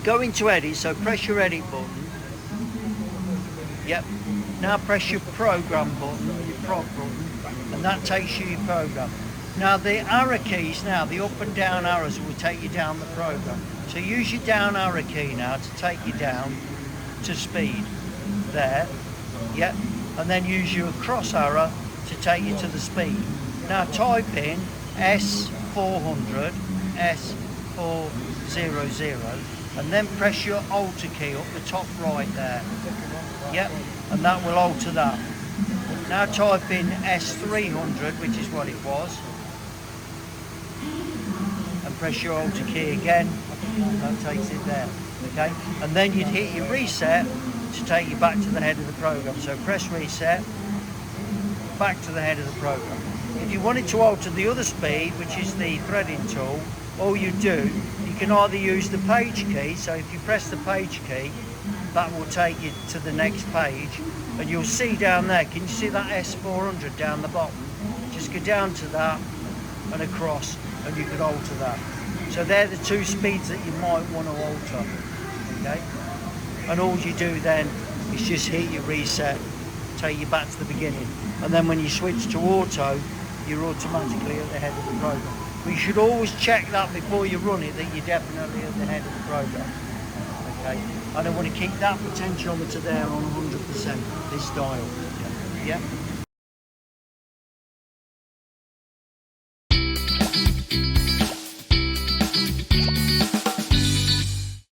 Go into edit, so press your edit button. Yep. Now press your program button, your prog button, and that takes you your program. Now the arrow keys, now the up and down arrows will take you down the program. So use your down arrow key now to take you down to speed. There. Yep. And then use your cross arrow to take you to the speed. Now type in S400, S400, and then press your alter key up the top right there. Yep, and that will alter that. Now type in S300, which is what it was, and press your alter key again. That takes it there. Okay, and then you'd hit your reset to take you back to the head of the program. So press reset, back to the head of the program. If you wanted to alter the other speed, which is the threading tool, all you do, you can either use the page key, so if you press the page key, that will take you to the next page, and you'll see down there, can you see that S400 down the bottom? Just go down to that and across, and you could alter that. So they're the two speeds that you might want to alter, okay? And all you do then is just hit your reset, take you back to the beginning, and then when you switch to auto, you're automatically at the head of the program. But you should always check that before you run it, that you're definitely at the head of the program. Okay, and I want to keep that potentiometer there on 100%, this dial. Yeah.